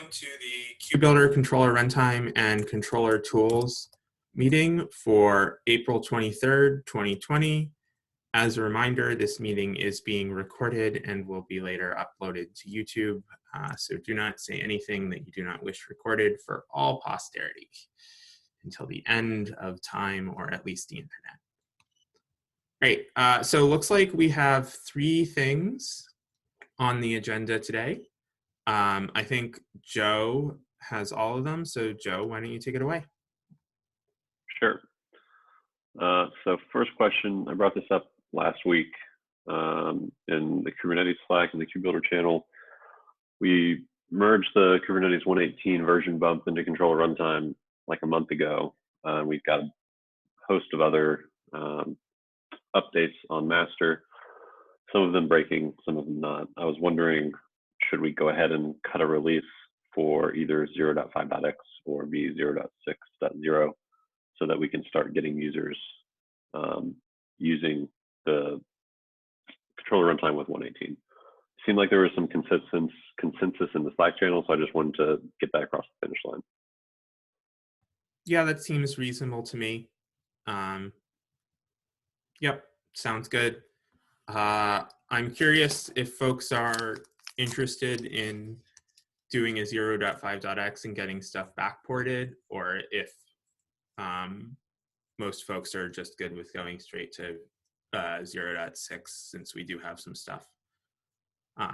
welcome to the KubeBuilder controller runtime and controller tools meeting for April 23rd, 2020. As a reminder, this meeting is being recorded and will be later uploaded to YouTube. So do not say anything that you do not wish recorded for all posterity until the end of time, or at least the internet. Great. So it looks like we have three things on the agenda today. I think Joe has all of them. So Joe, why don't you take it away? Sure. So first question, I brought this up last week in the Kubernetes Slack and the KubeBuilder channel. We merged the Kubernetes 1.18 version bump into controller runtime like a month ago. We've got a host of other updates on master, some of them breaking, some of them not. I was wondering, should we go ahead and cut a release for either 0.5.x or v0.6.0 so that we can start getting users using the controller runtime with 1.18? Seemed like there was some consensus in the Slack channel, so I just wanted to get that across the finish line. Yeah, that seems reasonable to me. Yep, sounds good. I'm curious if folks are interested in doing a 0.5.x and getting stuff backported, or if most folks are just good with going straight to 0.6, since we do have some stuff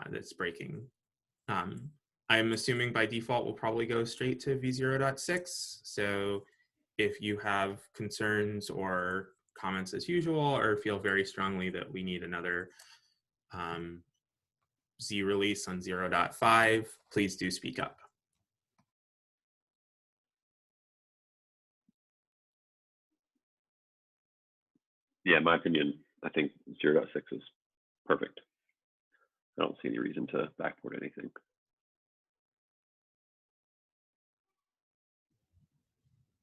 that's breaking. I'm assuming by default we'll probably go straight to v0.6. So if you have concerns or comments as usual, or feel very strongly that we need another Z release on 0.5, please do speak up. Yeah, in my opinion, I think 0.6 is perfect. I don't see any reason to backport anything.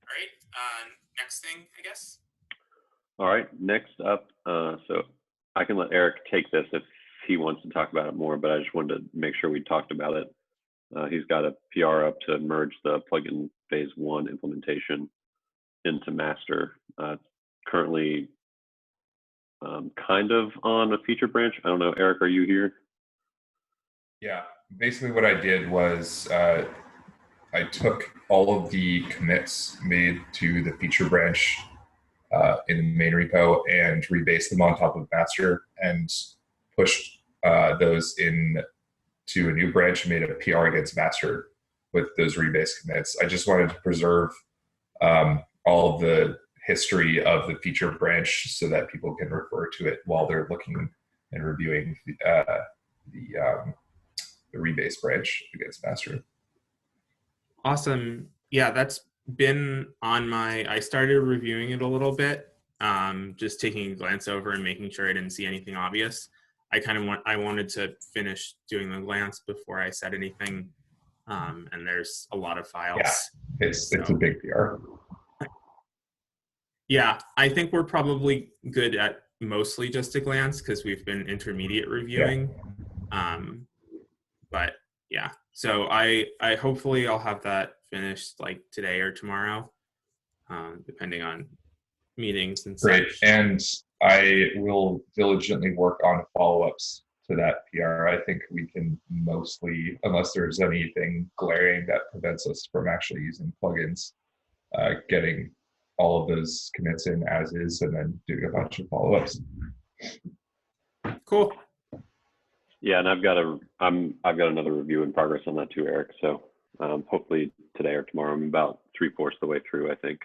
All right, next thing, I guess. All right, next up, so I can let Eric take this if he wants to talk about it more, but I just wanted to make sure we talked about it. He's got a PR up to merge the plugin phase 1 implementation into master. Currently kind of on a feature branch. I don't know, Eric, are you here? Yeah, basically what I did was I took all of the commits made to the feature branch in the main repo and rebased them on top of master and pushed those in to a new branch and made a PR against master with those rebased commits. I just wanted to preserve all of the history of the feature branch so that people can refer to it while they're looking and reviewing the rebase branch against master. Awesome. Yeah, that's been on I started reviewing it a little bit, just taking a glance over and making sure I didn't see anything obvious. I wanted to finish doing the glance before I said anything, and there's a lot of files. Yeah, it's a big PR. Yeah, I think we're probably good at mostly just a glance because we've been intermediate reviewing. Yeah. But yeah, so I hopefully I'll have that finished like today or tomorrow, depending on meetings and such. Great, and I will diligently work on follow-ups to that PR. I think we can mostly, unless there's anything glaring that prevents us from actually using plugins, getting all of those commits in as is, and then doing a bunch of follow-ups. Cool. Yeah, and I've got another review in progress on that too, Eric. So hopefully today or tomorrow. I'm about 3/4 the way through, I think.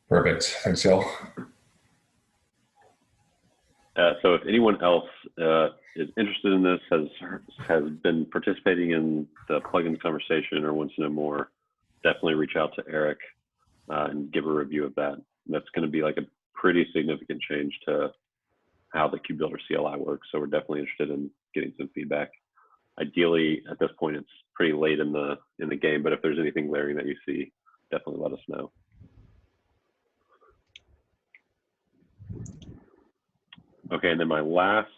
Perfect. Thanks, Phil. So if anyone else is interested in this, has been participating in the plugins conversation, or wants to know more, definitely reach out to Eric and give a review of that. That's going to be like a pretty significant change to how the KubeBuilder CLI works. So we're definitely interested in getting some feedback. Ideally, at this point, it's pretty late in the game, but if there's anything glaring that you see, definitely let us know. Okay, and then my last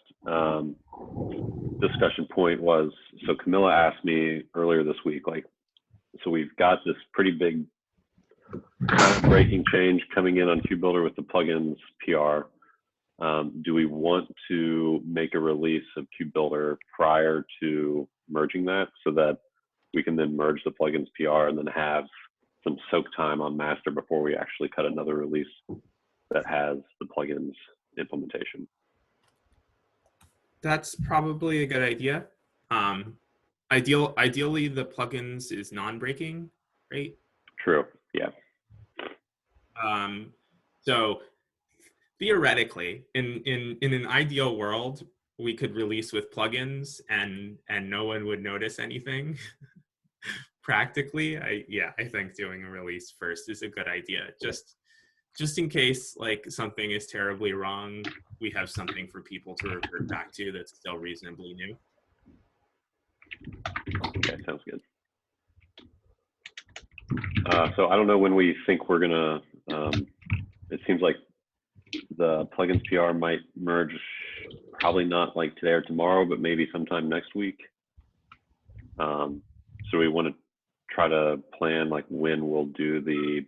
discussion point was, so Camilla asked me earlier this week, like, so we've got this pretty big breaking change coming in on KubeBuilder with the plugins PR. Do we want to make a release of KubeBuilder prior to merging that so that we can then merge the plugins PR and then have some soak time on master before we actually cut another release that has the plugins implementation? That's probably a good idea. Ideally, the plugins is non-breaking, right? True. Yeah. So theoretically, in an ideal world, we could release with plugins and no one would notice anything. Practically, I think doing a release first is a good idea. Just in case like something is terribly wrong, we have something for people to revert back to that's still reasonably new. Okay, sounds good. So I don't know when we think we're gonna, it seems like the plugins PR might merge, probably not like today or tomorrow, but maybe sometime next week. So we want to try to plan like when we'll do the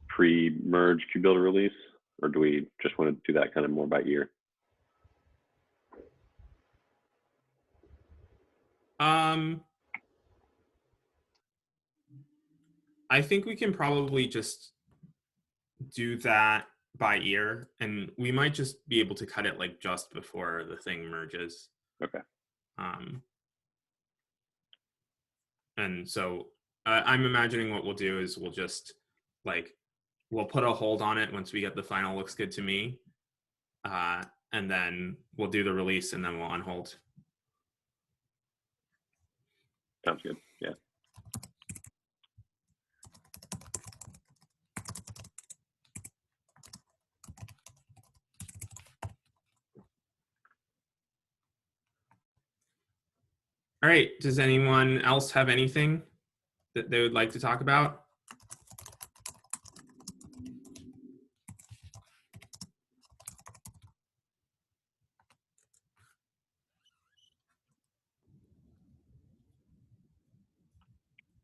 pre-merge KubeBuilder release, or do we just want to do that kind of more by ear? I think we can probably just do that by ear, and we might just be able to cut it like just before the thing merges. Okay. And so I'm imagining what we'll do is we'll just like, we'll put a hold on it once we get the final looks good to me. And then we'll do the release and then we'll unhold. Sounds good. Yeah. All right, does anyone else have anything that they would like to talk about?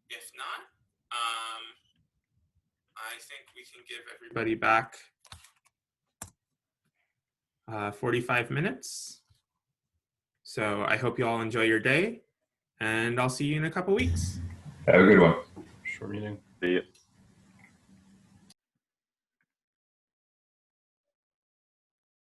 If not, I think we can give everybody back 45 minutes. So I hope you all enjoy your day, and I'll see you in a couple weeks. Have a good one. Short meeting. See you.